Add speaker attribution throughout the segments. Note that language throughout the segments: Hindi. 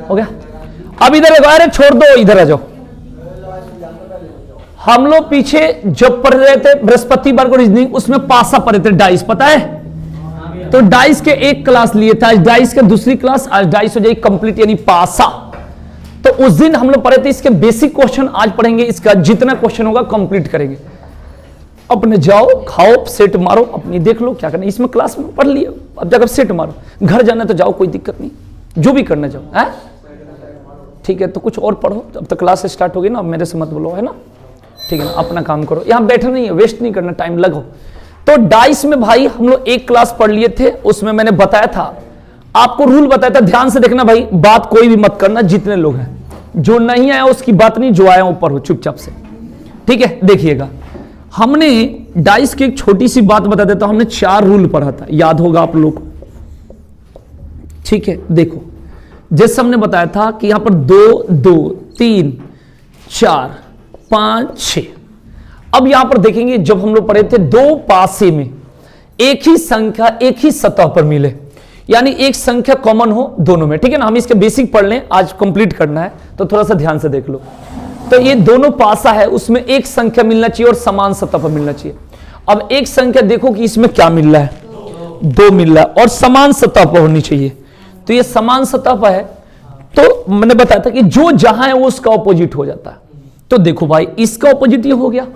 Speaker 1: हो गया। अब इधर देखो, अरे छोड़ दो, इधर आ जाओ। हम लोग पीछे जब पढ़ रहे थे बृहस्पतिवार को रीजनिंग, उसमें पासा पढ़े थे, डाइस, पता है? तो डाइस के एक क्लास लिए था, आज डाइस के दूसरी क्लास, आज डाइस हो जाएगी कंप्लीट, यानी पासा। तो उस दिन हम लोग पढ़े थे इसके बेसिक क्वेश्चन, आज पढ़ेंगे इसका जितना क्वेश्चन होगा कंप्लीट करेंगे। अपने जाओ, खाओ, सेट मारो, अपनी देख लो क्या करना। इसमें क्लास में पढ़ लिया, अब जाकर सेट मारो, घर जाना तो जाओ, कोई दिक्कत नहीं, जो भी करना जाओ, है ठीक है। तो कुछ और पढ़ो, अब तक क्लास स्टार्ट होगी ना, अब मेरे से मत बोलो, है ना, ठीक है ना। अपना काम करो, यहां बैठना नहीं है, वेस्ट नहीं करना, टाइम लगो। तो डाइस में भाई हम लोग एक क्लास पढ़ लिए थे, उसमें मैंने बताया था, आपको रूल बताया था, ध्यान से देखना भाई, बात कोई भी मत करना, जितने लोग हैं, जो नहीं आया उसकी बात नहीं, जो आया ऊपर हो चुपचाप से, ठीक है। देखिएगा, हमने डाइस की एक छोटी सी बात बता देता हूं, हमने 4 रूल पढ़ा था, याद होगा आप लोग, ठीक है। देखो, जैसे हमने बताया था कि यहां पर 2 2 3 4 5 6। अब यहां पर देखेंगे, जब हम लोग पढ़े थे, 2 पासे में एक ही संख्या एक ही सतह पर मिले, यानी एक संख्या कॉमन हो दोनों में, ठीक है ना। हम इसके बेसिक पढ़ लें, आज कंप्लीट करना है, तो थोड़ा सा ध्यान से देख लो। तो ये दोनों पासा है, उसमें एक संख्या मिलना चाहिए और समान सतह पर मिलना चाहिए। अब एक संख्या देखो कि इसमें क्या मिल रहा है, 2 मिल रहा है और समान सतह पर होनी चाहिए। तो ये समान सतह पर है, तो मैंने बताया था कि जो जहां है वो उसका ऑपोजिट हो जाता है। तो देखो भाई, इसका ऑपोजिट ये हो गया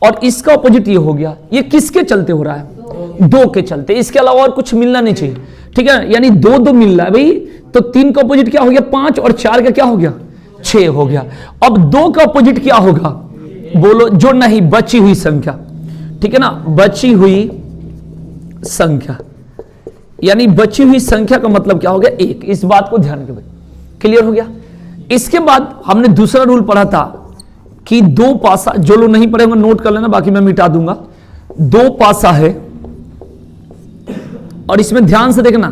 Speaker 1: और इसका ऑपोजिट ये हो गया। ये किसके चलते हो रहा है? 2 के चलते, इसके अलावा और कुछ मिलना नहीं चाहिए, ठीक है। यानी 2 2 मिल रहा है भाई, तो 3 का ऑपोजिट क्या हो गया? 5, और 4 का क्या हो गया? 6 हो गया। अब 2 का ऑपोजिट क्या होगा? बोलो, जो नहीं, बची हुई संख्या, ठीक है ना, बची हुई संख्या, यानी बची हुई संख्या का मतलब क्या हो गया? 1। इस बात को ध्यान रखिए भाई, क्लियर हो गया। इसके बाद हमने दूसरा रूल पढ़ा था कि 2 पासा, जो लोग नहीं पढ़े होंगे नोट कर लेना, बाकी मैं मिटा दूंगा। 2 पासा है और इसमें ध्यान से देखना,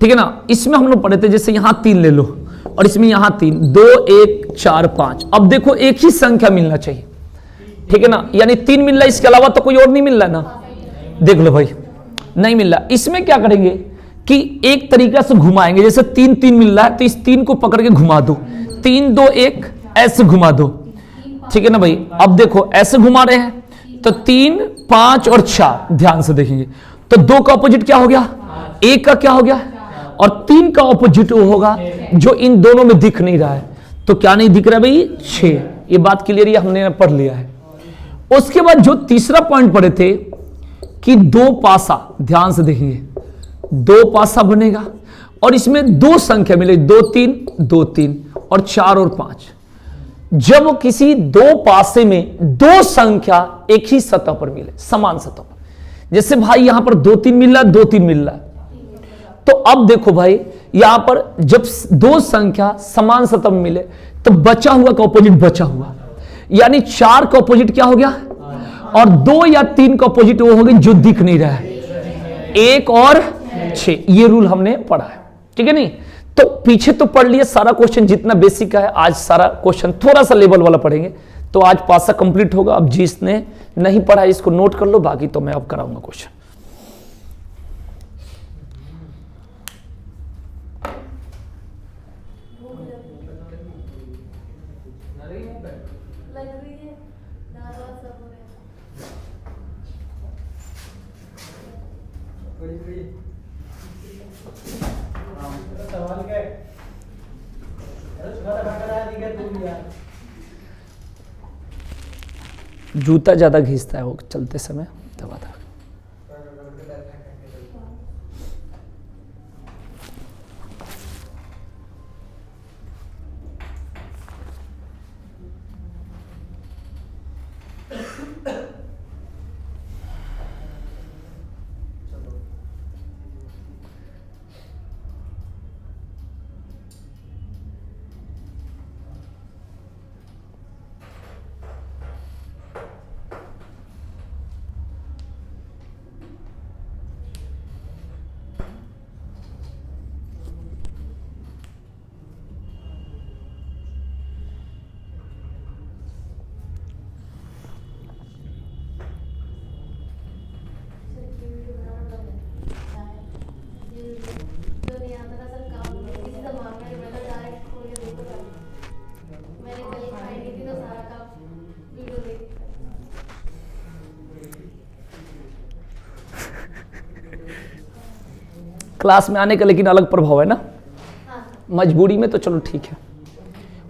Speaker 1: ठीक है ना। इसमें हम लोग पढ़े थे, जैसे यहां 3 ले लो और इसमें यहां 3, 2 1 4 5। अब देखो, एक ही संख्या मिलना चाहिए, ठीक है ना, यानी 3 मिल रहा है, इसके अलावा तो कोई और नहीं मिल रहा ना। देख लो भाई, नहीं मिल रहा। इसमें क्या करेंगे कि एक तरीका से घुमाएंगे, जैसे 3 3 मिल रहा है, तो इस 3 को पकड़ के घुमा दो, 3 2 1, ऐसे घुमा दो, ठीक है ना भाई। अब देखो, ऐसे घुमा रहे हैं, तो 3 5 और 4, ध्यान से देखेंगे, तो 2 का ऑपोजिट क्या हो गया? 1 का क्या हो गया? और 3 का ऑपोजिट वो होगा जो इन दोनों में दिख नहीं रहा है। तो क्या नहीं दिख रहा है भाई? 6। ये बात क्लियर, ये हमने पढ़ लिया है। उसके बाद जो तीसरा पॉइंट पढ़े थे कि 2 पासा, ध्यान से देखेंगे, 2 पासा बनेगा और इसमें 2 संख्या मिले, 2 3 2 3 और 4 और 5। जब किसी 2 पासे में 2 संख्या एक ही सतह पर मिले, समान सतह पर, जैसे भाई यहां पर 2 3 मिल रहा है, 2 3 मिल रहा है, तो अब देखो भाई, यहां पर जब 2 संख्या समान सतह में मिले, तो बचा हुआ का ऑपोजिट बचा हुआ, यानी 4 का ऑपोजिट क्या हो गया? और 2 या 3 का ऑपोजिट वो हो गया जो दिख नहीं रहा है, 1 और 6। ये रूल हमने पढ़ा है, ठीक है नहीं। तो पीछे तो पढ़ लिए सारा क्वेश्चन जितना बेसिक का है, आज सारा क्वेश्चन थोड़ा सा लेवल वाला पढ़ेंगे, तो आज पासा कंप्लीट होगा। अब जिसने नहीं पढ़ा इसको नोट कर लो, बाकी तो मैं अब कराऊंगा क्वेश्चन। जूता ज्यादा घिसता है वो चलते समय, दबा था। क्लास में आने का लेकिन अलग प्रभाव है ना, मजबूरी में तो चलो ठीक है।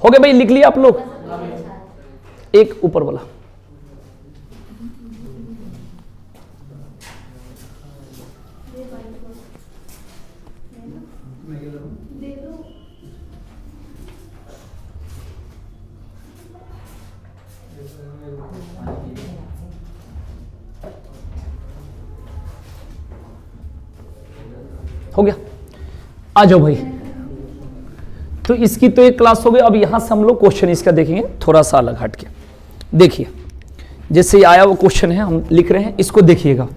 Speaker 1: हो गए भाई, लिख लिया आप लोग? एक ऊपर वाला हो गया। आ जाओ भाई, तो इसकी तो एक क्लास हो गई। अब यहां से हम लोग क्वेश्चन इसका देखेंगे थोड़ा सा अलग हट के। देखिए जैसे आया वो क्वेश्चन है, हम लिख रहे हैं, इसको देखिएगा।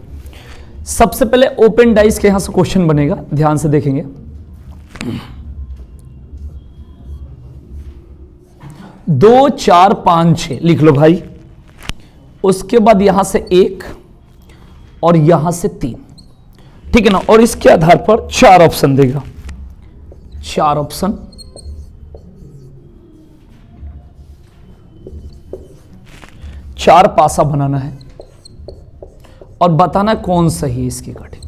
Speaker 1: सबसे पहले ओपन डाइस के यहां से क्वेश्चन बनेगा, ध्यान से देखेंगे। 2 4 5 6 लिख लो भाई। उसके बाद यहां से 1 और यहां से 3, ठीक है ना। और इसके आधार पर 4 ऑप्शन देगा, 4 ऑप्शन। चार पासा बनाना है और बताना कौन सही है इसकी कटिंग।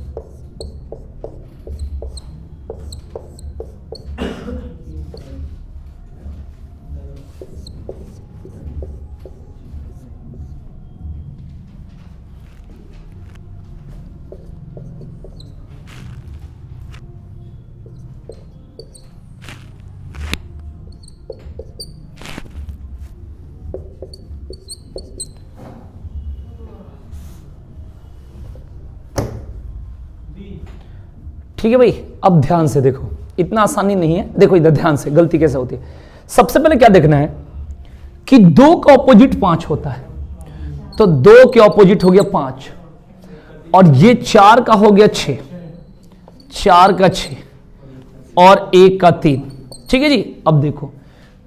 Speaker 1: ठीक है भाई, अब ध्यान से देखो, इतना आसानी नहीं है। देखो इधर ध्यान से, गलती कैसे होती है। सबसे पहले क्या देखना है कि 2 का ऑपोजिट 5 होता है, तो 2 के ऑपोजिट हो गया 5, और ये 4 का हो गया 6, 4 का 6 और 1 का 3। ठीक है जी। अब देखो,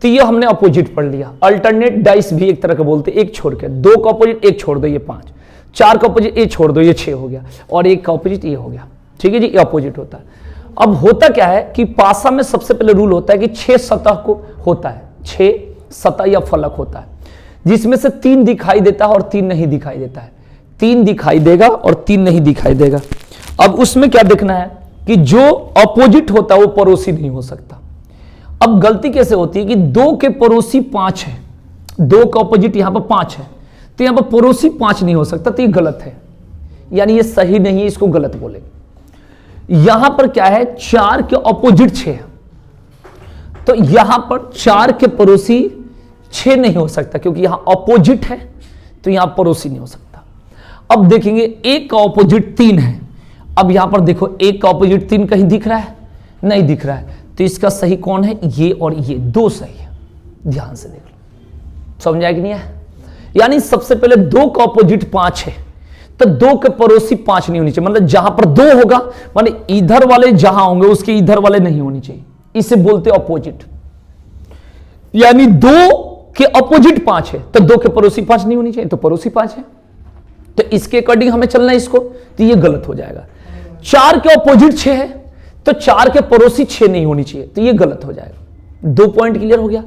Speaker 1: तो ये हमने ऑपोजिट पढ़ लिया। अल्टरनेट डाइस भी एक तरह का बोलते, एक छोड़ के, 2 का ऑपोजिट 1 छोड़ दो ये 5, 4 का ऑपोजिट 1 छोड़ दो ये 6 हो गया, और 1 का ऑपोजिट ये हो गया। ठीक है जी, ये अपोजिट होता है। अब होता क्या है कि पासा में सबसे पहले रूल होता है कि 6 सतह को होता है, 6 सतह या फलक होता है, जिसमें से 3 दिखाई देता है और 3 नहीं दिखाई देता है। 3 दिखाई देगा और 3 नहीं दिखाई देगा। अब उसमें क्या देखना है कि जो अपोजिट होता है वो पड़ोसी नहीं हो सकता। अब गलती कैसे होती है कि 2 के पड़ोसी 5 है, 2 का अपोजिट यहां पर 5 है, तो यहां पर पड़ोसी 5 नहीं हो सकता, तो ये गलत है, यानी ये सही नहीं है, इसको गलत बोलेंगे। यहां पर क्या है, 4 के ऑपोजिट 6, तो यहां पर 4 के पड़ोसी 6 नहीं हो सकता, क्योंकि यहां ऑपोजिट है, तो यहां पड़ोसी नहीं हो सकता। अब देखेंगे 1 का ऑपोजिट 3 है। अब यहां पर देखो 1 का ऑपोजिट 3 कहीं दिख रहा है? नहीं दिख रहा है, तो इसका सही कौन है? ये और ये 2 सही है। ध्यान से देख लो, समझ आया कि नहीं है? यानी सबसे पहले 2 का ऑपोजिट 5 है, तो 2 के पड़ोसी 5 नहीं होनी चाहिए। मतलब जहां पर 2 होगा, मतलब इधर वाले जहां होंगे उसके इधर वाले नहीं होनी चाहिए, इसे बोलते अपोजिट। यानी 2 के अपोजिट 5 है, तो 2 के पड़ोसी 5 नहीं होनी चाहिए, तो पड़ोसी 5 है, तो इसके अकॉर्डिंग हमें चलना है इसको, तो ये गलत हो जाएगा। 4 के अपोजिट 6 है, तो 4 के पड़ोसी 6 नहीं होनी चाहिए, तो ये गलत हो जाएगा। 2 पॉइंट क्लियर हो गया।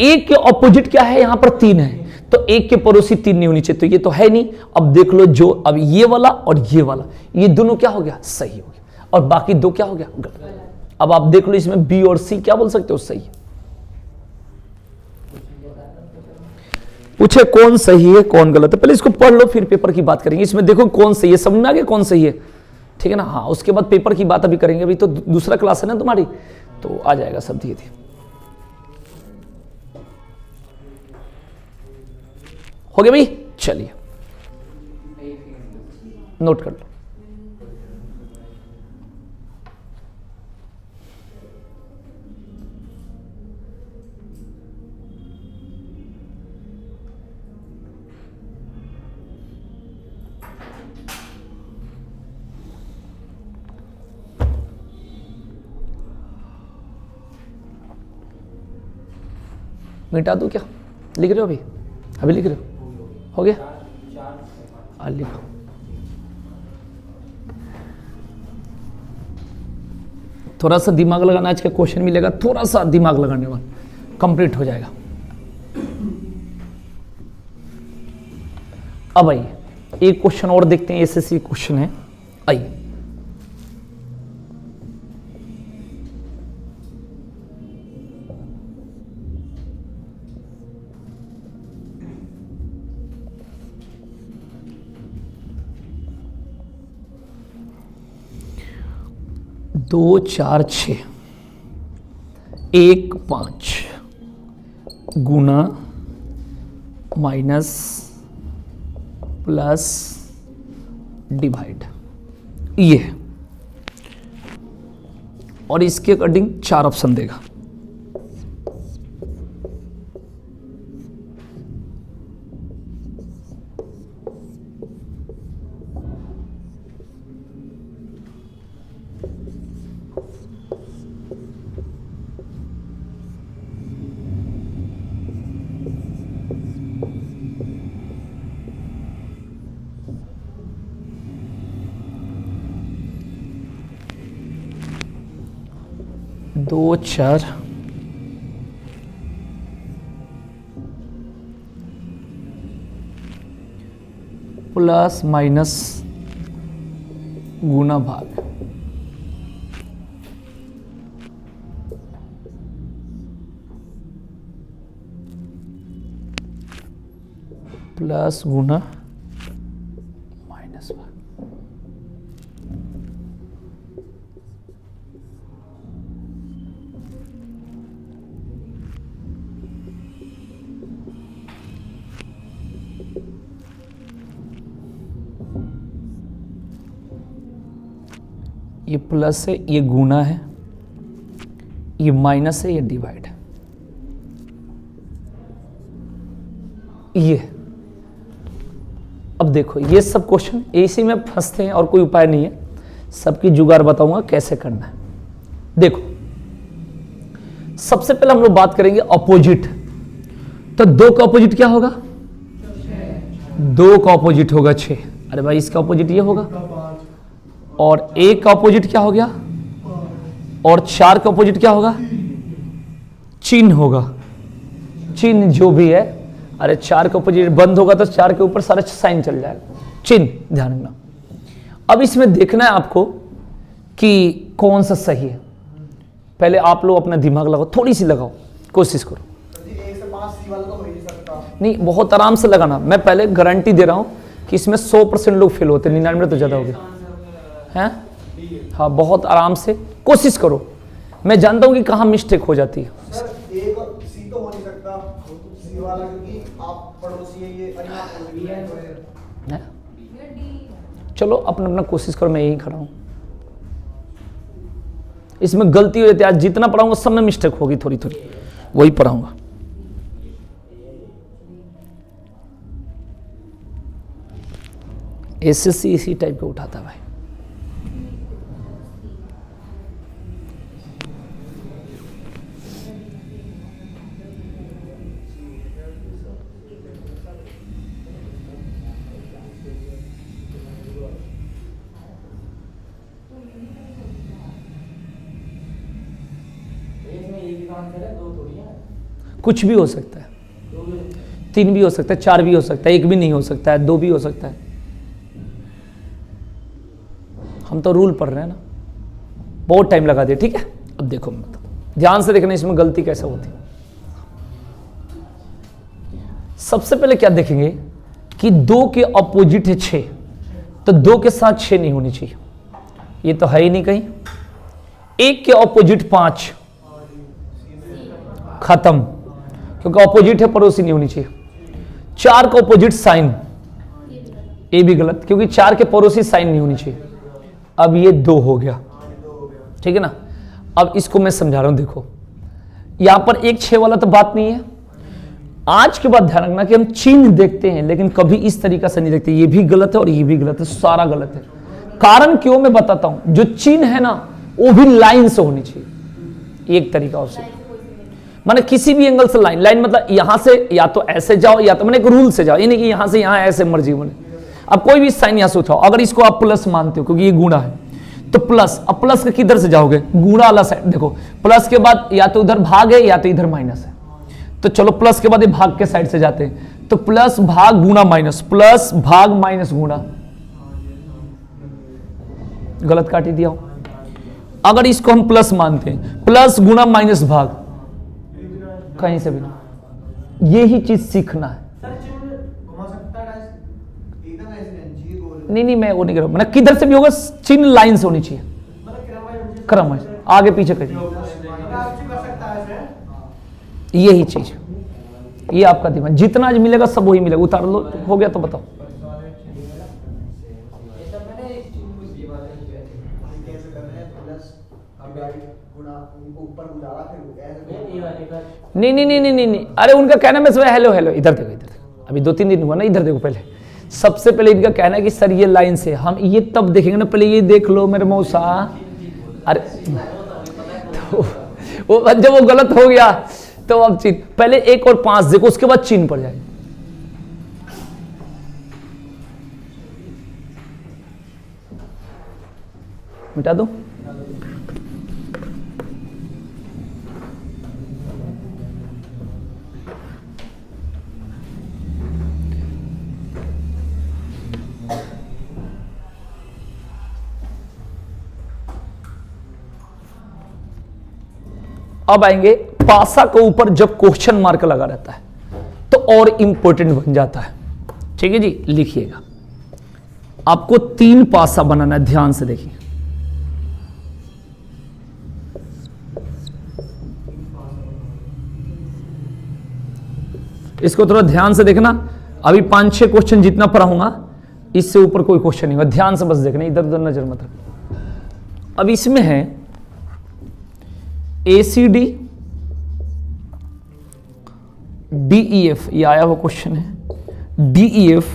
Speaker 1: 1 के अपोजिट क्या है? यहां पर 3 है, तो 1 के पड़ोसी 3 नहीं होनी चाहिए, तो ये तो है नहीं। अब देख लो, जो अब ये वाला और ये वाला, ये दोनों क्या हो गया? सही हो गया, और बाकी 2 क्या हो गया? गलत। अब आप देख लो, इसमें बी और सी क्या बोल सकते हो? सही है। पूछे कौन सही है कौन गलत है, पहले इसको पढ़ लो, फिर पेपर की बात करेंगे। इसमें देखो कौन सही है, समझ में आ गया कौन सही है? ठीक है ना। हाँ, उसके बाद पेपर की बात अभी करेंगे, अभी तो दूसरा क्लास है ना तुम्हारी, तो आ जाएगा सब धीरे धीरे। हो गया भाई? चलिए नोट कर लो। मिटा दूं क्या? लिख रहे हो अभी? अभी लिख रहे हो गया? लिखो। थोड़ा सा दिमाग लगाना, आज का क्वेश्चन मिलेगा, थोड़ा सा दिमाग लगाने वाला, कंप्लीट हो जाएगा। अब आइए एक क्वेश्चन और देखते हैं, एसएससी क्वेश्चन है। आइए 2 4 6 1 5 गुना माइनस प्लस डिवाइड, ये है। और इसके अकॉर्डिंग 4 ऑप्शन देगा। दो 4 प्लस माइनस गुना भाग, प्लस गुना माइनस भाग। ये प्लस है, ये गुना है, ये माइनस है, ये डिवाइड है। ये अब देखो, ये सब क्वेश्चन इसी में फंसते हैं और कोई उपाय नहीं है। सबकी जुगाड़ बताऊंगा कैसे करना है। देखो, सबसे पहले हम लोग बात करेंगे अपोजिट। तो 2 का अपोजिट क्या होगा? 2 का अपोजिट होगा 6। अरे भाई, इसका अपोजिट ये होगा। और 1 का अपोजिट क्या हो गया? और 4 का अपोजिट क्या होगा? चिन्ह होगा। चिन्ह जो भी है, अरे 4 का अपोजिट बंद होगा तो 4 के ऊपर सारा साइन चल जाएगा, चिन्ह, ध्यान रखना। अब इसमें देखना है आपको कि कौन सा सही है। पहले आप लोग अपना दिमाग लगाओ, थोड़ी सी लगाओ, कोशिश करो।
Speaker 2: 1 से 5 सी वाला तो हो ही नहीं सकता।
Speaker 1: नहीं, बहुत आराम से लगाना। मैं पहले गारंटी दे रहा हूं कि इसमें 100% लोग फेल होते हैं, 99 तो ज्यादा हो गया है। हाँ, बहुत आराम से कोशिश करो। मैं जानता हूं कि कहां मिस्टेक हो जाती है।
Speaker 2: सर, एक सी तो हो नहीं सकता, सी वाला, क्योंकि आप पड़ोसी है, ये
Speaker 1: है? चलो अपना अपना कोशिश करो, मैं यही खड़ा हूं। इसमें गलती हो जाती है। आज जितना पढ़ाऊंगा सब में मिस्टेक होगी, थोड़ी थोड़ी वही पढ़ाऊंगा। एसएससी इसी टाइप का उठाता है भाई। कुछ भी हो सकता है, 3 भी हो सकता है, 4 भी हो सकता है, 1 भी नहीं हो सकता है, 2 भी हो सकता है। हम तो रूल पढ़ रहे हैं ना, बहुत टाइम लगा दिया। ठीक है, अब देखो, मतलब ध्यान से देखना इसमें गलती कैसे होती है। सबसे पहले क्या देखेंगे कि 2 के अपोजिट है 6, तो 2 के साथ 6 नहीं होनी चाहिए, ये तो है ही नहीं कहीं। 1 के अपोजिट 5, खत्म, क्योंकि अपोजिट है, पड़ोसी नहीं होनी चाहिए। 4 का अपोजिट साइन, ये भी गलत, क्योंकि 4 के पड़ोसी साइन नहीं होनी चाहिए। अब ये 2 हो गया, ठीक है ना। अब इसको मैं समझा रहा हूं, देखो यहां पर 1 6 वाला तो बात नहीं है। आज के बाद ध्यान रखना कि हम चिन्ह देखते हैं, लेकिन कभी इस तरीका से नहीं देखते। ये भी गलत है और ये भी गलत है, सारा गलत है। कारण क्यों, मैं बताता हूं। जो चिन्ह है ना, वो भी लाइन से होनी चाहिए, एक तरीका उससे, माने किसी भी एंगल से लाइन। लाइन मतलब यहां से या तो ऐसे जाओ, या तो मैंने एक रूल से जाओ, ये नहीं कि यहां से यहां ऐसे मर्जी बने। अब कोई भी साइन यहां से उठाओ, अगर इसको आप प्लस मानते हो क्योंकि ये गुणा है, तो प्लस। अब प्लस के किधर से जाओगे? गुणा वाला साइड। देखो, प्लस के बाद या तो उधर भाग है या तो इधर माइनस है, तो चलो प्लस के बाद ये भाग के साइड से जाते हैं, तो प्लस भाग गुणा माइनस, प्लस भाग माइनस गुणा। गलत काट ही दिया हो। अगर इसको हम प्लस मानते हैं, प्लस गुणा माइनस भाग, कहीं से भी नहीं। ये ही चीज सीखना है। नहीं, मैं वो नहीं कर रहा हूं, मतलब किधर से भी होगा, चिन्ह लाइन से होनी चाहिए। क्रम है, आगे पीछे करिए, यही चीज, ये आपका दिमाग जितना आज मिलेगा सब वही मिलेगा। उतार लो, हो गया तो बताओ। नहीं नहीं नहीं नहीं नहीं नहीं, अरे उनका कहना मैं सुबह हेलो हेलो, इधर देखो, इधर देखो, अभी 2-3 दिन हुआ ना, इधर देखो। पहले सबसे पहले इनका कहना है कि सर ये लाइन से हम ये तब देखेंगे ना, पहले ये देख लो मेरे मौसा। अरे तो वो जब वो गलत हो गया तो अब चिन्ह, पहले 1 और 5 देखो, उसके बाद चिन्ह पड़ जाएगा। मिटा दो। अब आएंगे पासा के ऊपर जब क्वेश्चन मार्क लगा रहता है तो और इंपॉर्टेंट बन जाता है। ठीक है जी, लिखिएगा। आपको 3 पासा बनाना है, ध्यान से देखिए। इसको थोड़ा ध्यान से देखना। अभी 5-6 क्वेश्चन जितना पढ़ाऊंगा, इससे ऊपर कोई क्वेश्चन नहीं होगा। ध्यान से बस देखना, इधर उधर नजर मत रखना। अब इसमें है ACD DEF, ये आया हुआ क्वेश्चन है, DEF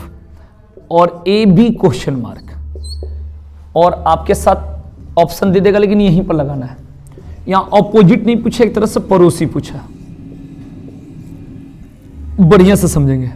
Speaker 1: और AB क्वेश्चन मार्क, और आपके साथ ऑप्शन दे देगा, लेकिन यहीं पर लगाना है। यहां ऑपोजिट नहीं पूछा, एक तरह से पड़ोसी पूछा, बढ़िया से समझेंगे।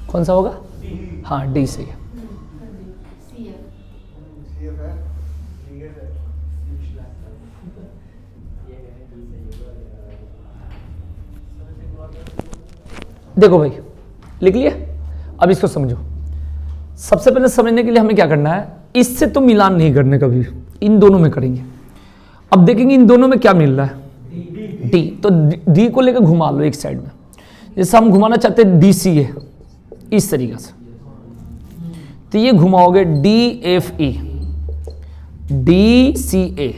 Speaker 1: कौन सा होगा? हाँ, डी सही है। देखो भाई, लिख लिया। अब इसको समझो। सबसे पहले समझने के लिए हमें क्या करना है, इससे तो मिलान नहीं करने कभी, इन दोनों में करेंगे। अब देखेंगे इन दोनों में क्या मिल रहा है, डी। तो डी को लेकर घुमा लो एक साइड में, जैसे हम घुमाना चाहते हैं DCA, इस तरीके से, तो ये घुमाओगे DFE, DCA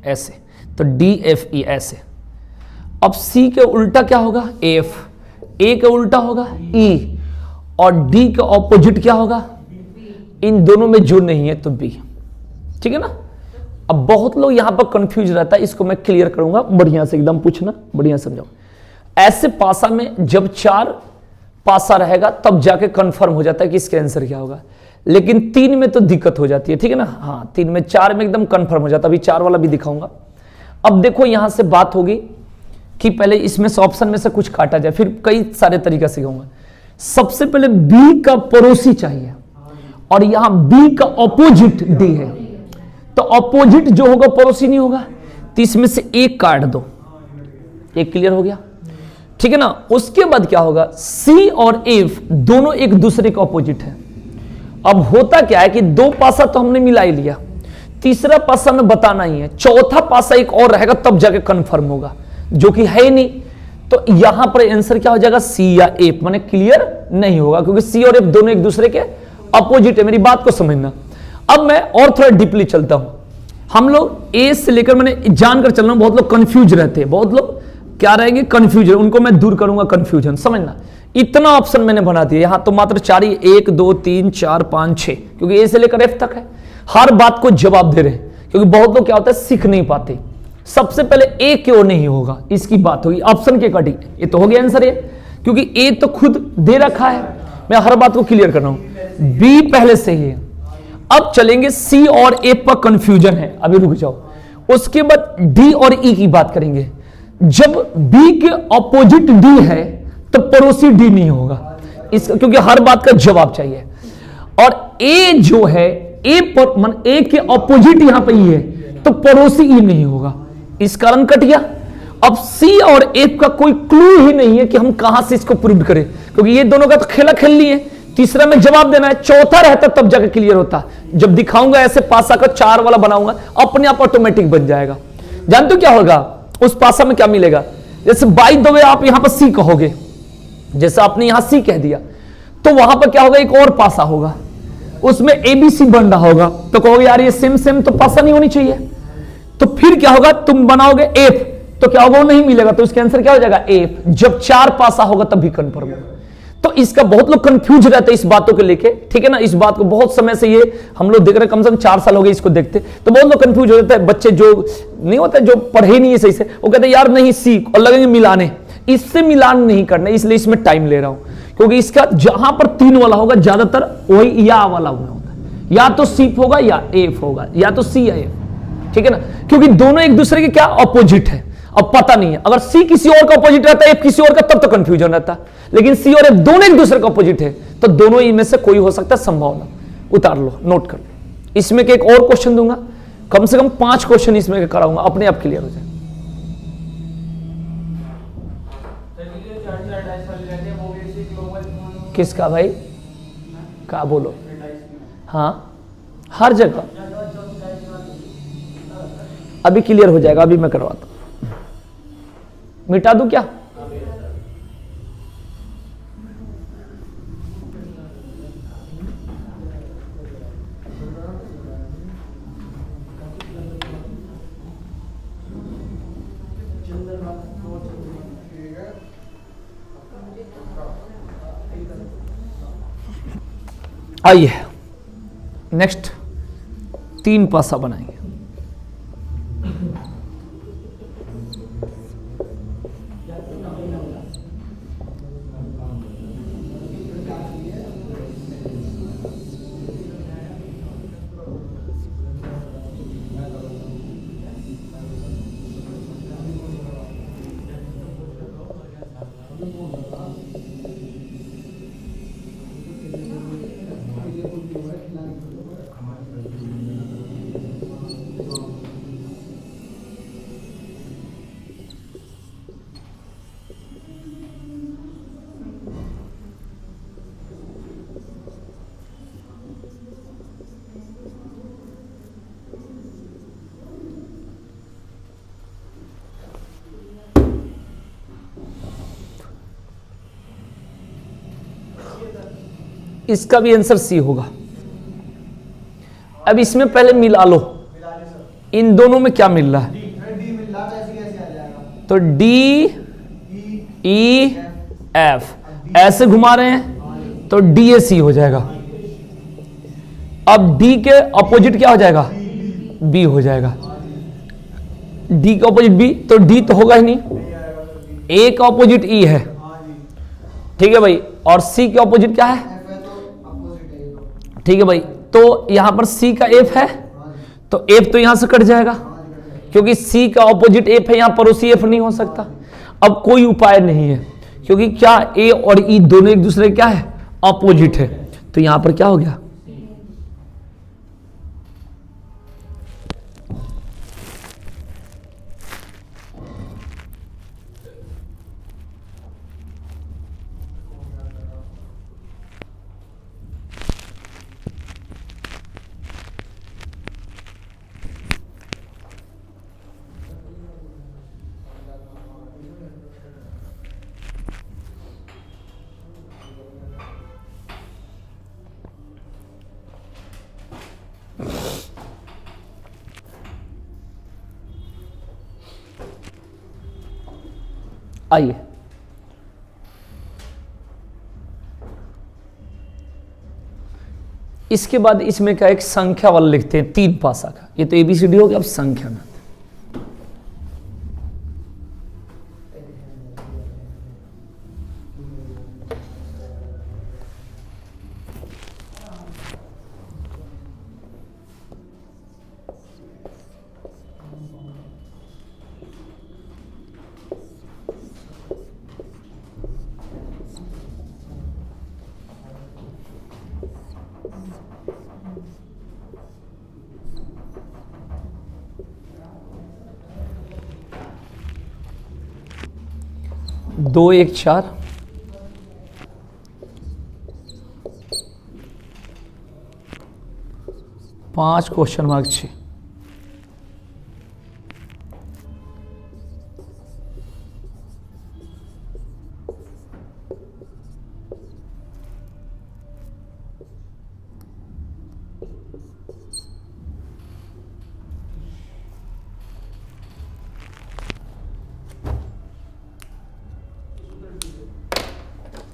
Speaker 1: ऐसे, तो DFE ऐसे। अब C के उल्टा क्या होगा, F, A के उल्टा होगा E, और D के ऑपोजिट क्या होगा, इन दोनों में जो नहीं है तो B। ठीक है ना। अब बहुत लोग यहां पर कंफ्यूज रहता है, इसको मैं क्लियर करूंगा, बढ़िया से एकदम पूछना, बढ़िया समझाओ। ऐसे पासा में जब 4 पासा रहेगा तब जाके कंफर्म हो जाता है कि इसका आंसर क्या होगा, लेकिन 3 में तो दिक्कत हो जाती है। ठीक है ना। हाँ, 3 में, 4 में एकदम कंफर्म हो जाता है। अभी 4 वाला भी दिखाऊंगा। अब देखो यहां से बात होगी कि पहले इसमें से ऑप्शन में से कुछ काटा जाए, फिर कई सारे तरीका सिखाऊंगा। सबसे पहले B का पड़ोसी चाहिए, और यहां B का ऑपोजिट D है, तो ऑपोजिट जो होगा पड़ोसी नहीं होगा, तो इसमें से एक काट दो। एक क्लियर हो गया। ठीक है ना। उसके बाद क्या होगा, C और F दोनों एक दूसरे के ऑपोजिट है। अब होता क्या है कि 2 पासा तो हमने मिला ही लिया, तीसरा पासा में बताना ही है, चौथा पासा एक और रहेगा तब जाके कंफर्म होगा, जो कि है ही नहीं। तो यहां पर आंसर क्या हो जाएगा, C या F, माने क्लियर नहीं होगा, क्योंकि C और F दोनों एक दूसरे के अपोजिट है। मेरी बात को समझना। अब मैं और थोड़ा डीपली चलता हूं। हम लोग A से लेकर, मैंने जानकर चल रहा हूं, बहुत लोग कंफ्यूज रहते हैं, बहुत लोग क्या रहेंगे, कंफ्यूजन, उनको मैं दूर करूंगा कंफ्यूजन। समझना, इतना ऑप्शन मैंने बना दिया। यहां तो मात्र 4 ही, 1 2 3 4 5 6, क्योंकि A से लेकर F तक है। हर बात को जवाब दे रहे हैं, क्योंकि बहुत लोग क्या होता है, सीख नहीं पाते। सबसे पहले A क्यों नहीं होगा, इसकी बात होगी। ऑप्शन के कटिंग, ये तो हो गया आंसर ये, क्योंकि A तो खुद दे रखा है। मैं हर बात को क्लियर कर रहा हूं। B पहले से ही है। अब चलेंगे C और F पर कंफ्यूजन है, अभी रुक जाओ। उसके बाद D और E की बात करेंगे। जब B के ऑपोजिट D है तो पड़ोसी D नहीं होगा, इसका, क्योंकि हर बात का जवाब चाहिए। और A जो है, A पर A के ऑपोजिट यहां पर E है, तो पड़ोसी E नहीं होगा, इस कारण कट गया। अब सी और एफ का कोई क्लू ही नहीं है कि हम कहां से इसको प्रूव करें, क्योंकि ये दोनों का तो खेला खेल लिए, तीसरा में जवाब देना है, चौथा रहता तब जाकर क्लियर होता। जब दिखाऊंगा ऐसे पासा का 4 वाला बनाऊंगा, अपने आप ऑटोमेटिक बन जाएगा। जानते हो क्या होगा उस पासा में, क्या मिलेगा? जैसे बाय द वे आप यहां पर सी कहोगे, जैसे आपने यहां सी कह दिया, तो वहां पर क्या होगा, एक और पासा होगा, उसमें एबीसी बन रहा होगा, तो कहोगे यार ये सेम सेम तो पासा नहीं होनी चाहिए। तो फिर क्या होगा, तुम बनाओगे एफ, तो क्या होगा, वो नहीं मिलेगा, तो इसका आंसर क्या हो जाएगा, एफ। जब 4 पासा होगा तब भी कंफर्म होगा। तो इसका बहुत लोग कंफ्यूज रहते हैं इस बातों को लेके, ठीक है ना। इस बात को बहुत समय से ये हम लोग देख रहे हैं, कम से कम 4 साल हो गए इसको देखते, तो बहुत लोग कंफ्यूज हो जाते हैं। बच्चे जो नहीं होते, जो पढ़े नहीं है सही से, वो कहते हैं यार नहीं सी, और लगेंगे मिलाने, इससे मिलान नहीं करना, इसलिए इसमें टाइम ले रहा हूं, क्योंकि इसका जहां पर 3 वाला होगा ज्यादातर वही या वाला होता है, या तो सी होगा या एफ होगा, या तो सी या एफ, ठीक है ना, क्योंकि दोनों एक दूसरे के क्या ऑपोजिट है। अब पता नहीं है, अगर सी किसी और का ऑपोजिट रहता है, एफ किसी और का, तब तो कंफ्यूजन रहता, लेकिन सी और एफ दोनों एक दूसरे का ऑपोजिट है, तो दोनों इनमें से कोई हो सकता है, संभावना। उतार लो, नोट कर लो। इसमें के एक और क्वेश्चन दूंगा, कम से कम 5 क्वेश्चन इसमें के कराऊंगा, अपने आप क्लियर हो जाए। किसका भाई, क्या बोलो? हाँ, हर जगह अभी क्लियर हो जाएगा, अभी मैं करवाता हूं। मिटा दूं क्या? आइए नेक्स्ट 3 पासा बनाएंगे। इसका भी आंसर सी होगा। अब इसमें पहले मिला लो, इन दोनों में क्या मिल रहा है, तो डी ई एफ, ऐसे घुमा रहे हैं तो डी ए सी हो जाएगा। अब डी के अपोजिट क्या हो जाएगा, बी हो जाएगा। डी का अपोजिट बी, तो डी तो होगा ही नहीं, ए का अपोजिट ई है, ठीक है भाई, और सी के अपोजिट क्या है, ठीक है भाई। तो यहां पर सी का एफ है, तो एफ तो यहां से कट जाएगा, क्योंकि सी का ऑपोजिट एफ है, यहां पड़ोसी एफ नहीं हो सकता। अब कोई उपाय नहीं है, क्योंकि क्या ए और ई दोनों एक दूसरे क्या है, ऑपोजिट है, तो यहां पर क्या हो गया, आइए इसके बाद इसमें क्या एक संख्या वाला लिखते हैं, 3 पासा का। ये तो एबीसीडी हो गया, अब संख्या में 2 1 4, 5 क्वेश्चन मार्क 6।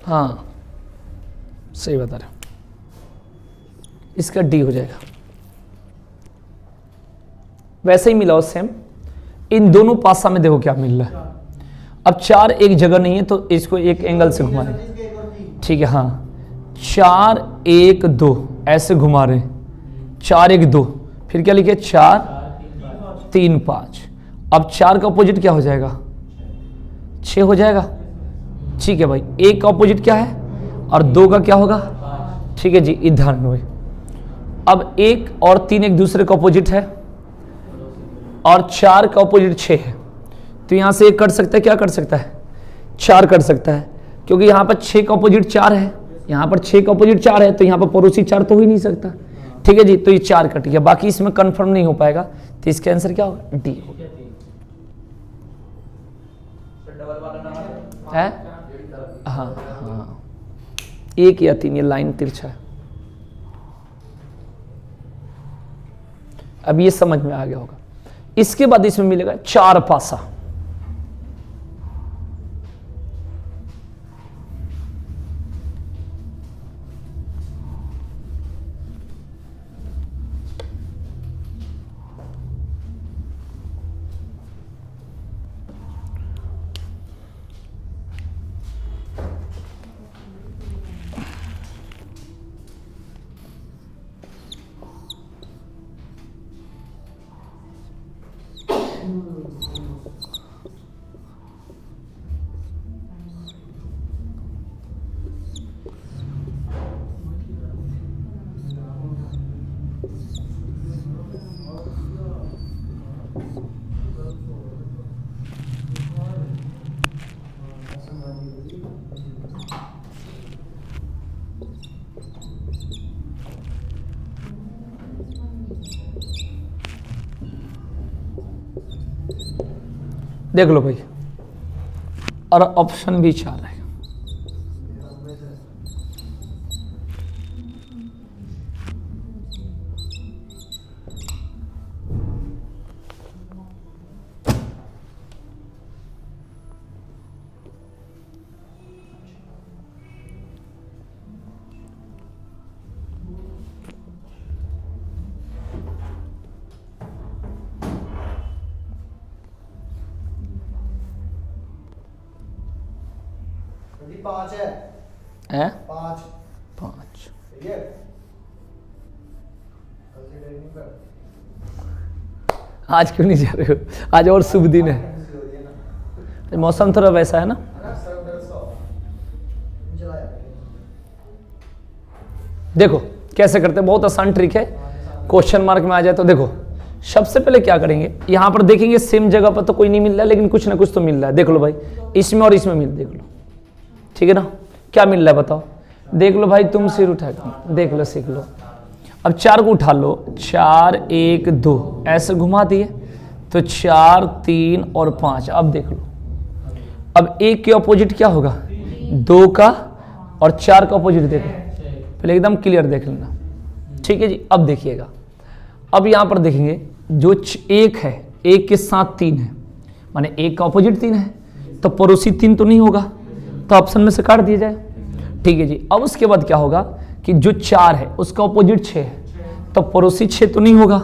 Speaker 1: हाँ सही बता रहे हो, इसका डी हो जाएगा। वैसे ही मिलाओ सेम, इन दोनों पासा में देखो क्या मिल रहा है। अब 4 एक जगह नहीं है तो इसको एक एंगल से घुमा रहे हैं, ठीक है। हाँ 4 1 2 ऐसे घुमा रहे हैं, 4 1 2, फिर क्या लिखे 4 3 5। अब 4 का अपोजिट क्या हो जाएगा, 6 हो जाएगा, ठीक है भाई। 1 का अपोजिट क्या है और 2 का क्या होगा, ठीक है जी, इधर में भाई। अब 1 और 3 एक दूसरे का अपोजिट है और 4 का अपोजिट 6 है, तो यहां से 1 कट सकता है, क्या कर सकता है 4 कट सकता है, क्योंकि यहां पर 6 का अपोजिट 4 है, यहां पर 6 का अपोजिट 4 है, तो यहां पर पड़ोसी 4 तो हो ही नहीं सकता, ठीक है जी। तो ये 4 कट गया, बाकी इसमें कंफर्म नहीं हो पाएगा, तो इसका आंसर क्या होगा, डी है। हाँ हाँ 1 या 3, ये लाइन तिरछा है। अब ये समझ में आ गया होगा। इसके बाद इसमें मिलेगा 4 पासा। देख लो भाई, और ऑप्शन भी 4 है।
Speaker 2: जी 5 है,
Speaker 1: हैं
Speaker 2: 5
Speaker 1: 5।
Speaker 2: ठीक है। कंसीडरिंग कर
Speaker 1: आज क्यों नहीं जा रहे हो, आज और शुभ दिन है,
Speaker 2: हो रही है ना,
Speaker 1: मौसम थोड़ा वैसा है ना।
Speaker 2: सर डर सा चलाया।
Speaker 1: देखो कैसे करते हैं, बहुत आसान ट्रिक है। क्वेश्चन मार्क में आ जाए तो देखो, सबसे पहले क्या करेंगे, यहां पर देखेंगे सेम जगह पर तो कोई नहीं मिल रहा है, लेकिन कुछ ना कुछ तो मिल रहा है। देख लो भाई, इसमें और इसमें मिल, देख लो, ठीक है ना, क्या मिल रहा है बताओ। देख लो भाई, तुम सिर उठा के देख लो, सीख लो। अब 4 को उठा लो, 4 1 2 ऐसे घुमा दिए तो 4 3 और 5। अब देख लो, अब 1 के अपोजिट क्या होगा, 2 का, और 4 का अपोजिट देखो, पहले एकदम क्लियर देख लेना, ठीक है जी। अब देखिएगा, अब यहां पर देखेंगे जो 1 है, 1 के साथ 3 है, माने 1 का अपोजिट 3 है, तो पड़ोसी 3 तो नहीं होगा, तो ऑप्शन में से काट दिया जाए, ठीक है जी। अब उसके बाद क्या होगा कि जो 4 है उसका अपोजिट 6 है, तो पड़ोसी 6 तो नहीं होगा,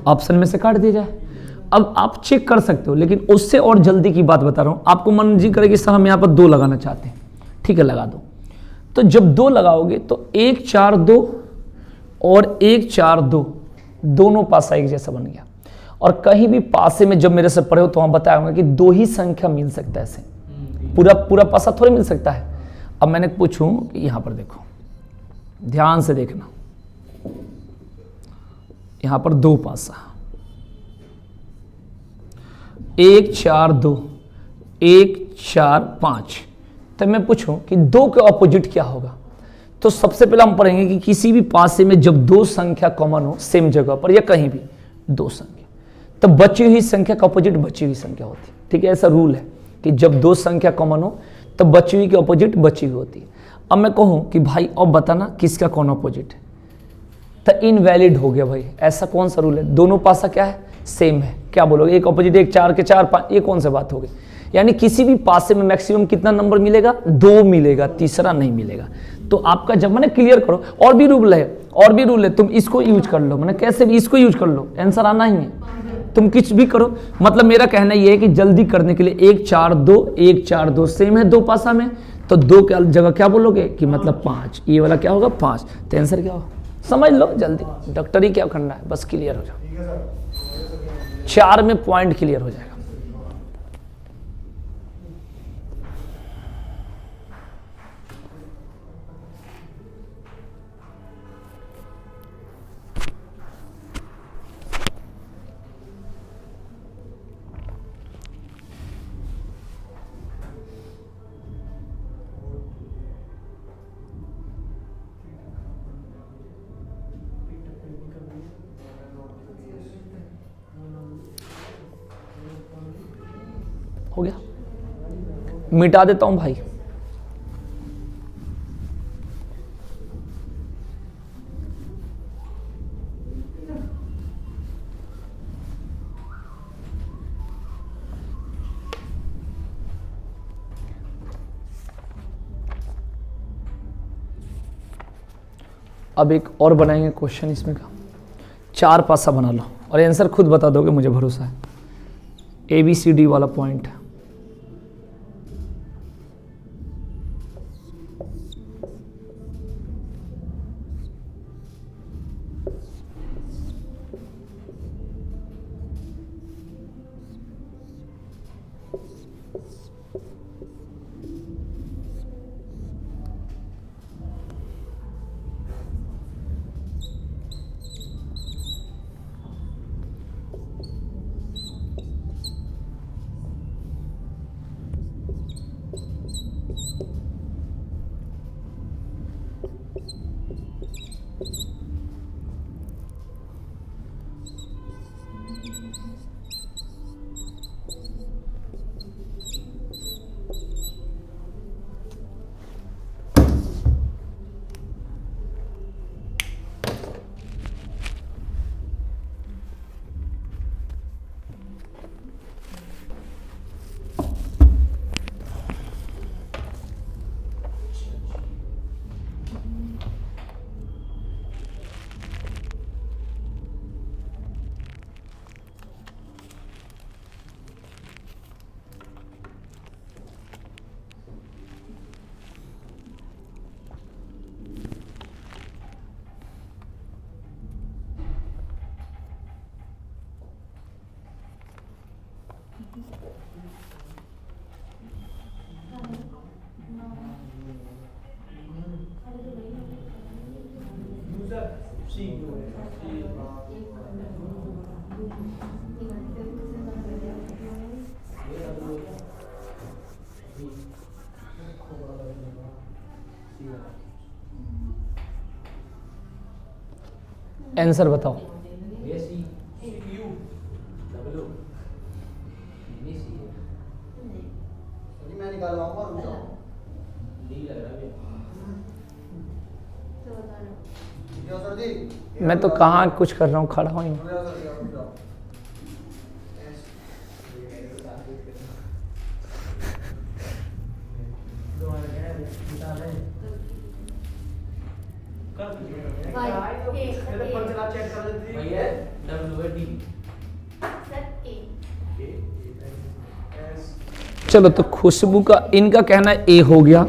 Speaker 1: ऑप्शन में से काट दिया जाए। अब आप चेक कर सकते हो, लेकिन उससे और जल्दी की बात बता रहा हूं, आपको मन जी करे कि सर हम यहां पर 2 लगाना चाहते हैं, ठीक है लगा दो। तो जब 2 लगाओगे तो 1 4 2 और 1 4 2 दोनों पासा एक जैसा बन गया। और कहीं भी पासे में जब मेरे से पढ़े हो तो वहां बताया होगा कि 2 ही संख्या मिल सकता है, ऐसे पूरा पूरा पासा थोड़ी मिल सकता है। अब मैंने पूछूं कि यहां पर देखो, ध्यान से देखना, यहां पर 2 पासा, 1 4 2, 1 4 5। तो मैं पूछूं कि 2 के ऑपोजिट क्या होगा, तो सबसे पहले हम पढ़ेंगे कि किसी भी पासे में जब 2 संख्या कॉमन हो सेम जगह पर या कहीं भी 2 संख्या, तो बची हुई संख्या का ऑपोजिट बची हुई संख्या होती है। ठीक है, ऐसा रूल है कि जब 2 संख्या कॉमन हो तो बची हुई के ऑपोजिट बची हुई होती है। अब मैं कहूं कि भाई अब बताना किसका कौन ऑपोजिट है, तो इनवैलिड हो गया भाई। ऐसा कौन सा रूल है, दोनों पासा क्या है, सेम है। क्या बोलोगे, एक ऑपोजिट एक 4 के 4 5, ये कौन सा बात हो गई। यानी किसी भी पासे में मैक्सिमम कितना नंबर मिलेगा, 2 मिलेगा, तीसरा नहीं मिलेगा। तो आपका जब मैंने क्लियर करो, और भी रूल है, तुम इसको यूज कर लो, मैंने कैसे भी इसको यूज कर लो, आंसर आना ही है। तुम कुछ भी करो, मतलब मेरा कहना ये है कि जल्दी करने के लिए 1 4 2 1 4 2 सेम है 2 पासा में, तो 2 के जगह क्या बोलोगे कि मतलब 5, ये वाला क्या होगा 5, तो आंसर क्या होगा समझ लो जल्दी। डॉक्टर ही क्या करना है, बस क्लियर हो जाओ, 4 में पॉइंट क्लियर हो जाएगा। हो गया, मिटा देता हूं भाई। अब एक और बनाएंगे क्वेश्चन इसमें का, 4 पासा बना लो और आंसर खुद बता दोगे, मुझे भरोसा है। ABCD वाला पॉइंट है। आंसर बताओ।
Speaker 2: मैं निकालवाऊंगा, रुक जाओ। क्यों सर जी?
Speaker 1: मैं तो कहाँ कुछ कर रहा हूँ, खड़ा हूँ।
Speaker 2: रुक जाओ सर जी, रुक जाओ।
Speaker 1: चलो तो खुशबू का, इनका कहना है ए हो गया,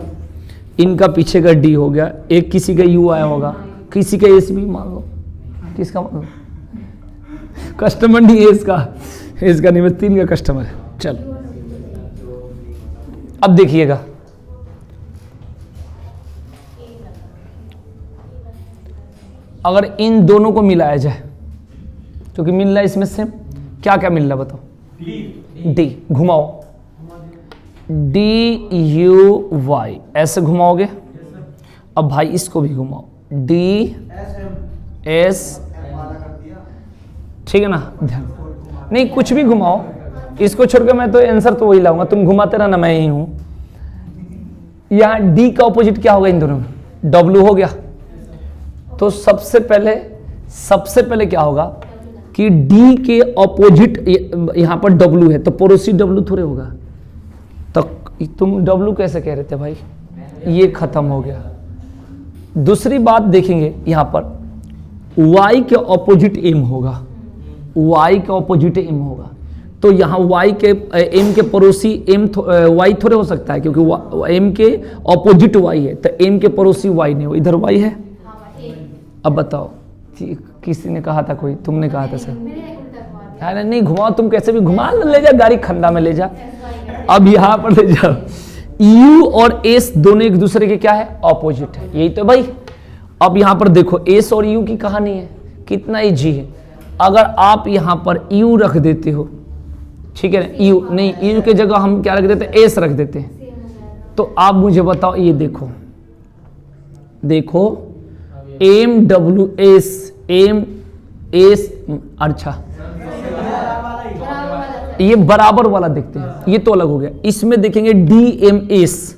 Speaker 1: इनका पीछे का डी हो गया, एक किसी का यू आया होगा, किसी का एस भी मान लो, किसका मान लो, कस्टमर नहीं है इसका नहीं, बस 3 का कस्टमर है। चलो अब देखिएगा, अगर इन दोनों को मिलाया जाए तो कि मिल रहा है इसमें से क्या क्या मिल रहा है बताओ, डी, घुमाओ, DUY ऐसे घुमाओगे। अब भाई इसको भी घुमाओ, DSM, ठीक है ना, ध्यान नहीं कुछ भी घुमाओ, इसको छोड़ के मैं तो आंसर तो वही लाऊंगा, तुम घुमाते रहना, मैं यही हूं। यहाँ D का ऑपोजिट क्या होगा इन दोनों में? W हो गया। तो सबसे पहले क्या होगा कि D के ऑपोजिट यहां पर W है, तो पड़ोसी W थोड़े होगा। तो तुम W कैसे कह रहे थे भाई? ये खत्म हो गया। दूसरी बात देखेंगे यहां पर Y के ऑपोजिट M होगा, Y के ऑपोजिट M होगा। तो यहाँ Y के M के पड़ोसी Y थोड़े हो सकता है, क्योंकि M के ऑपोजिट Y है, तो M के पड़ोसी Y नहीं हो, इधर Y है। अब बताओ, किसी ने कहा था, कोई तुमने कहा था सर? नहीं घुमाओ, तुम कैसे भी घुमा ले जा, गाड़ी खंडा में ले जा। अब यहाँ पर ले जाओ, U और S दोनों एक दूसरे के क्या है? ऑपोजिट है, यही तो भाई। अब यहाँ पर देखो S और U की कहानी है, कितना इजी है। अगर आप यहाँ पर U रख देते हो, ठीक है ना, U नहीं, U के जगह हम क्या रख देते हैं? S रख देते हैं। तो आप मुझे बताओ, ये देखो MWS MS, अच्छा ये बराबर वाला देखते हैं, ये तो अलग हो गया। इसमें देखेंगे DMS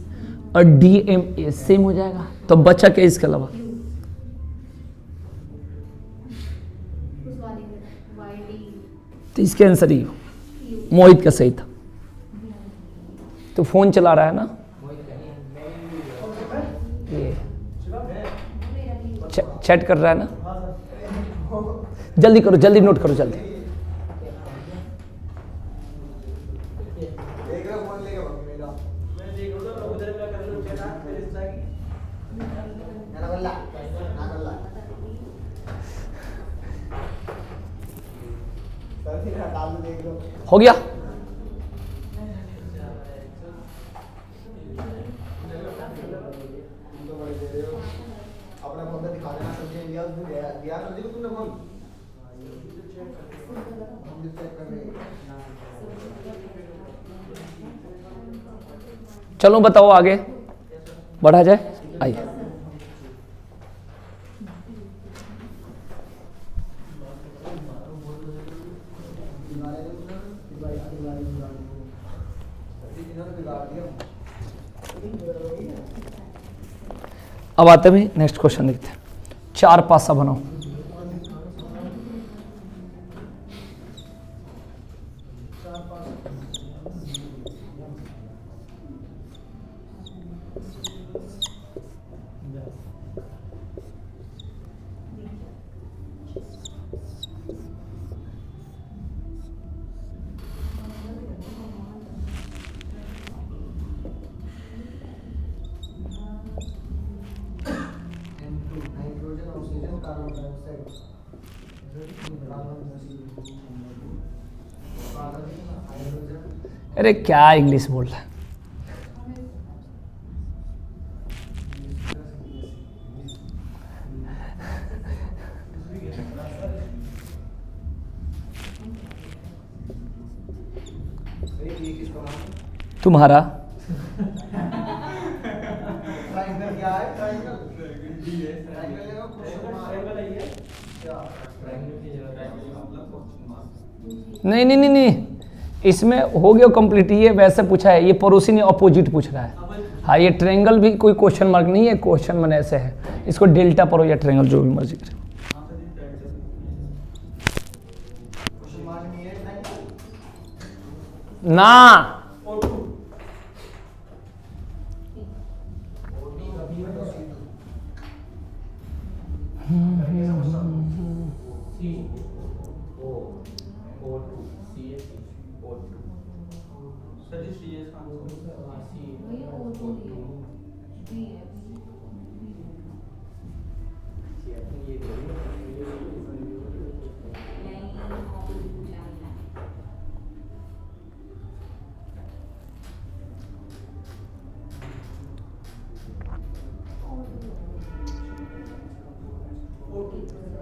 Speaker 1: और DMS सेम हो जाएगा, तो बचा क्या इसके अलावा? तो इसके आंसर ही मोहित का सही था। तो फोन चला रहा है ना, ये चैट कर रहा है ना, जल्दी करो, जल्दी नोट करो, जल्दी। हो गया? चलो बताओ, आगे बढ़ा जाए, आइए। अब आते हैं नेक्स्ट क्वेश्चन देखते हैं। 4 पासा बनाओ। अरे क्या इंग्लिश बोल रहा है? तुम्हारा नहीं नहीं नहीं नहीं, इसमें हो गया कंप्लीट। ये वैसे पूछा है, ये पड़ोसी ने अपोजिट पूछ रहा है। हाँ, ये ट्रायंगल भी कोई क्वेश्चन मार्क नहीं है, क्वेश्चन मन ऐसे है, इसको डेल्टा पढ़ो या ट्रायंगल जो भी मर्जी करे। ना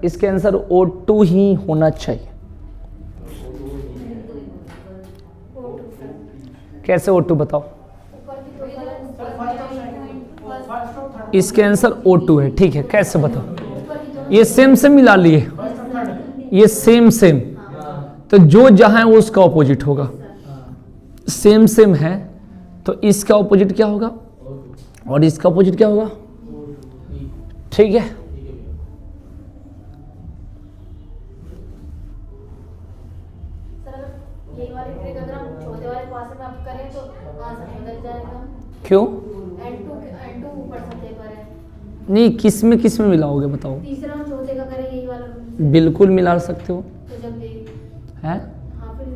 Speaker 1: इसके आंसर O2 ही होना चाहिए। कैसे O2 बताओ? इसके आंसर O2 है। ठीक है, कैसे बताओ? ये सेम सेम मिला लिए, ये सेम सेम, तो जो जहां है वो उसका ऑपोजिट होगा। सेम सेम है तो इसका ऑपोजिट क्या होगा और इसका ऑपोजिट क्या होगा? ठीक है,
Speaker 3: सर ये वाली ट्रिक अगर हम छोटे वाले पासे में आप करें तो आंसर बदल जाएगा।
Speaker 1: क्यों?
Speaker 3: N2 ऊपर से पर है।
Speaker 1: नहीं, किस में मिलाओगे बताओ?
Speaker 3: तीसरा हम चौथे का करें यही वाला,
Speaker 1: बिल्कुल मिला सकते हो।
Speaker 3: तो जब ये
Speaker 1: है
Speaker 3: हाँ फिर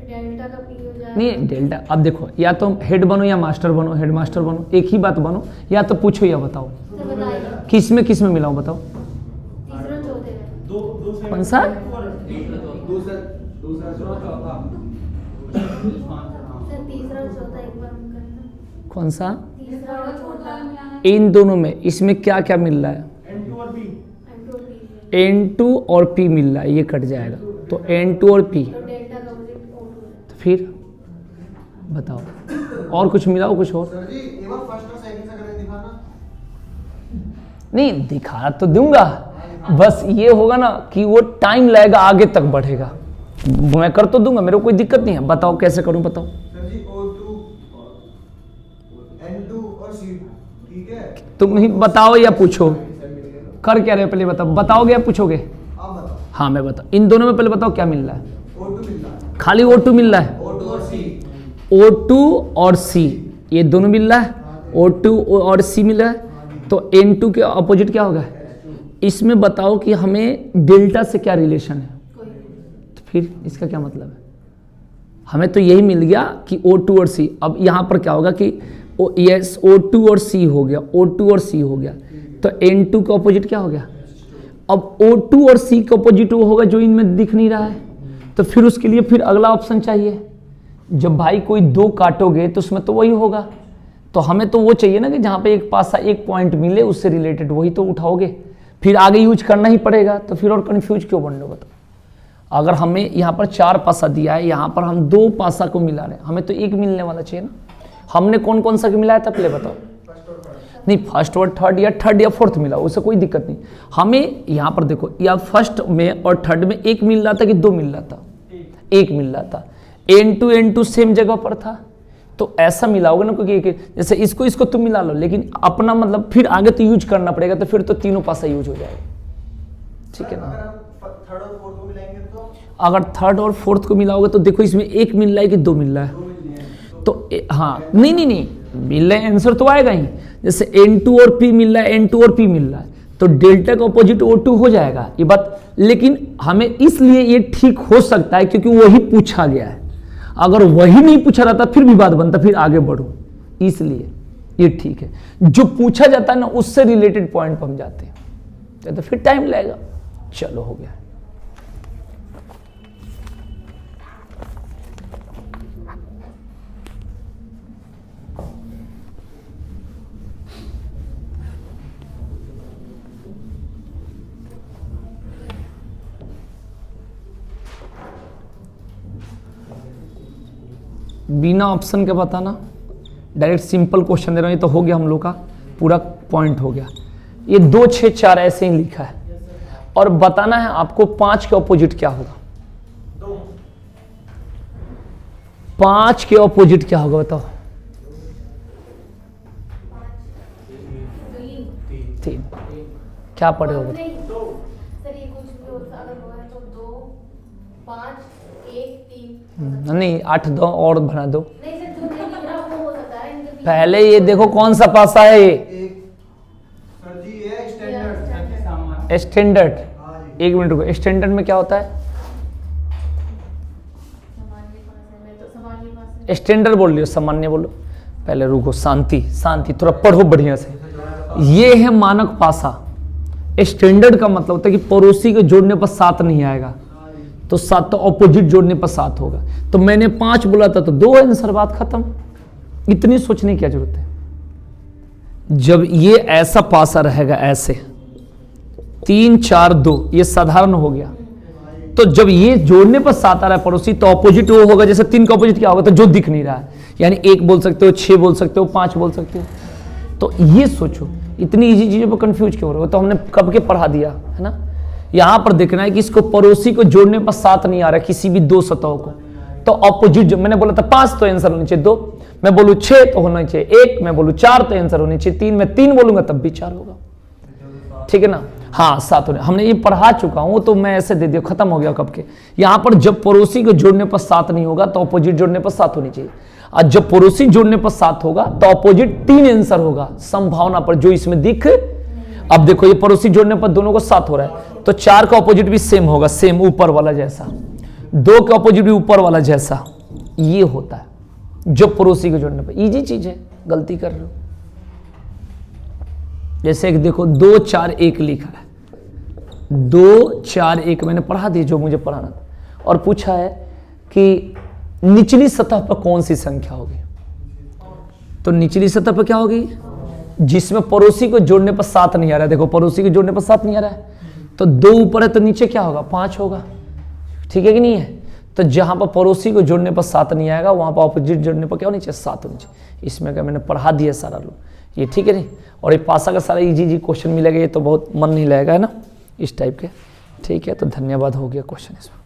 Speaker 3: डेल्टा का पी हो जाएगा।
Speaker 1: नहीं, डेल्टा, अब देखो, या तो हेड बनो या मास्टर बनो, हेड मास्टर बनो, एक ही बात बनो, या तो पूछो या बताओ
Speaker 3: तो बताइए
Speaker 1: किस में मिलाओ, बताओ
Speaker 3: तीसरा चौथे में।
Speaker 1: कौन सा?
Speaker 3: सर तीसरा चौथा एक बार हम करें ना।
Speaker 1: कौन सा?
Speaker 3: तीसरा और चौथा
Speaker 1: इन दोनों में इसमें क्या क्या मिल रहा है?
Speaker 3: N2 और P
Speaker 1: N2 और P मिल रहा है, ये कट जाएगा, तो N2 और P,
Speaker 3: तो डेल्टा का ऑपोजिट O2 है।
Speaker 1: तो फिर बताओ और कुछ मिलाओ, कुछ और।
Speaker 2: सर जी एक बार फर्स्ट और सेकंड से करके दिखाना।
Speaker 1: नहीं, दिखा तो दूंगा, बस ये होगा ना कि वो टाइम लगेगा, आगे तक बढ़ेगा। मैं कर तो दूंगा, मेरे को कोई दिक्कत नहीं है, बताओ कैसे करूं, बताओ।
Speaker 2: सर जी O2 N2 और C, ठीक है?
Speaker 1: तुम ही बताओ या पूछो, कर क्या रहे हो पहले बताओ, बताओगे या पूछोगे?
Speaker 2: आप बताओ।
Speaker 1: हाँ मैं बताओ, इन दोनों में पहले बताओ क्या मिल रहा है?
Speaker 2: O2 मिल रहा है।
Speaker 1: खाली O2 मिल रहा है?
Speaker 2: O2 और C।
Speaker 1: O2 और C ये दोनों मिल रहा है, O2 और C मिल रहा है, तो N2 के अपोजिट क्या होगा? इसमें बताओ कि हमें डेल्टा से क्या रिलेशन है, तो फिर इसका क्या मतलब है? हमें तो यही मिल गया कि O2 और C। अब यहाँ पर क्या होगा कि यस O2 और C हो गया, O2 और C हो गया, तो N2 का अपोजिट क्या हो गया? अब O2 और C का अपोजिट वो होगा जो इनमें दिख नहीं रहा है, तो फिर उसके लिए फिर अगला ऑप्शन चाहिए। जब भाई कोई दो काटोगे तो उसमें तो वही होगा, तो हमें तो वो चाहिए ना कि जहाँ पे एक पासा एक पॉइंट मिले उससे रिलेटेड वही तो उठाओगे, फिर आगे यूज करना ही पड़ेगा, तो फिर और कंफ्यूज क्यों बन रहे हो बताओ? अगर हमें यहाँ पर 4 पासा दिया है, यहाँ पर हम 2 पासा को मिला रहे हैं, हमें तो एक मिलने वाला चाहिए ना। हमने कौन कौन सा मिलाया था पहले बताओ? नहीं, फर्स्ट और थर्ड या फोर्थ मिला, उससे कोई दिक्कत नहीं। हमें यहाँ पर देखो, या फर्स्ट में और थर्ड में एक मिल रहा था कि 2 मिल रहा था? एक मिल रहा था। N2 सेम जगह पर था, तो ऐसा मिलाओगे ना, क्योंकि जैसे इसको तुम मिला लो, लेकिन अपना मतलब फिर आगे तो यूज करना पड़ेगा, तो फिर तो तीनों पासा यूज हो जाएगा, ठीक है ना।
Speaker 2: अगर हम थर्ड और फोर्थ को मिलाएंगे तो
Speaker 1: अगर थर्ड और फोर्थ को मिलाओगे तो देखो इसमें एक मिल रहा है कि 2 मिल रहा है, तो हाँ नहीं मिल रहा है, आंसर तो आएगा ही। जैसे N2 और P मिल रहा है, N2 और P मिल रहा है, तो डेल्टा का अपोजिट O2 हो जाएगा ये बात। लेकिन हमें इसलिए ये ठीक हो सकता है क्योंकि वही पूछा गया है, अगर वही नहीं पूछा रहता फिर भी बात बनता, फिर आगे बढ़ो, इसलिए ये ठीक है। जो पूछा जाता है ना उससे रिलेटेड पॉइंट पर हम जाते हैं, तो फिर टाइम लगेगा। चलो हो गया। बिना ऑप्शन के बताना, डायरेक्ट सिंपल क्वेश्चन दे रहा हूँ, ये तो हो गया हम लोग का पूरा पॉइंट हो गया। ये 2 6 4 ऐसे ही लिखा है, और बताना है आपको 5 के ऑपोजिट क्या होगा। 5 के ऑपोजिट क्या होगा बताओ? 3। क्या पढ़े हो बताओ?
Speaker 3: सर ये कुछ भी होता अगर वो है तो 2 5 1 3
Speaker 1: नहीं 8 2 और बना दो।
Speaker 3: नहीं सर जो नहीं दिख रहा वो हो सकता है इनके बीच
Speaker 1: पहले ये देखो कौन सा पासा है ये?
Speaker 2: एक सर जी ये स्टैंडर्ड।
Speaker 1: स्टैंडर्ड।
Speaker 2: हाँ जी।
Speaker 1: 1 मिनट रुको, स्टैंडर्ड में क्या होता है?
Speaker 3: सामान्य पास है, मैं तो सामान्य पास है।
Speaker 1: स्टैंडर्ड बोल रही हो, सामान्य बोलो। पहले रुको, शांति शांति, थोड़ा पढ़ो बढ़िया से। ये है मानक पासा। स्टैंडर्ड का मतलब होता है कि पड़ोसी को जोड़ने पर 7 नहीं आएगा, तो 7 तो ऑपोजिट जोड़ने पर 7 होगा। तो मैंने 5 बोला था तो 2 है, आंसर, बात खत्म। इतनी सोचने की क्या जरूरत है? जब ये ऐसा पासा रहेगा ऐसे 3 4 2, ये साधारण हो गया, तो जब ये जोड़ने पर 7 आ रहा है पड़ोसी, तो ऑपोजिट वो होगा। जैसे 3 का ऑपोजिट क्या होगा? तो जो दिख नहीं रहा है, यानी 1 बोल सकते हो, 6 बोल सकते हो, 5 बोल सकते हो। तो ये सोचो इतनी इजी चीजों पर कंफ्यूज क्यों हो रहे हो? तो हमने कब के पढ़ा दिया है ना। यहां पर देखना है कि इसको पड़ोसी को जोड़ने पर 7 नहीं आ रहा है किसी भी दो सतहों को, तो ऑपोजिट जो मैंने बोला था 5 तो आंसर होनी चाहिए 2, मैं बोलूं 6 तो होना चाहिए 1, मैं बोलूं 4 तो आंसर होनी चाहिए 3, मैं 3 बोलूंगा तब भी 4 होगा, ठीक है ना। हाँ 7 होने, हमने ये पढ़ा चुका हूं तो मैं ऐसे दे दिया, खत्म हो गया कब के। यहां पर जब पड़ोसी को जोड़ने पर 7 नहीं होगा तो ऑपोजिट जोड़ने पर 7 होनी चाहिए, और जब पड़ोसी जोड़ने पर 7 होगा तो ऑपोजिट 3 आंसर होगा संभावना पर, जो इसमें दिख। अब देखो ये पड़ोसी जोड़ने पर दोनों को 7 हो रहा है, तो 4 का ऑपोजिट भी सेम होगा, सेम ऊपर वाला जैसा, 2 का ऑपोजिट भी ऊपर वाला जैसा, ये होता है जब पड़ोसी को जोड़ने पर। इजी चीज है, गलती कर रहे हो। जैसे एक देखो 2 4 1 लिखा है, 2 4 1 मैंने पढ़ा दिया जो मुझे पढ़ाना था, और पूछा है कि निचली सतह पर कौन सी संख्या होगी, तो निचली सतह पर क्या होगी, जिसमें पड़ोसी को जोड़ने पर 7 नहीं आ रहा है। देखो पड़ोसी को जोड़ने पर 7 नहीं आ रहा है, तो 2 ऊपर है तो नीचे क्या होगा 5 होगा, ठीक है कि नहीं है। तो जहां पर पड़ोसी को जोड़ने पर 7 नहीं आएगा वहां पर ऑपोजिट जोड़ने पर क्या होनी चाहिए 7 होनी चाहिए। इसमें क्या मैंने पढ़ा दिया सारा लोग, ये ठीक है नहीं। और ये पासा का सारा इजी क्वेश्चन मिलेगा, ये तो बहुत मन नहीं लगेगा है ना इस टाइप के, ठीक है। तो धन्यवाद, हो गया क्वेश्चन इसमें।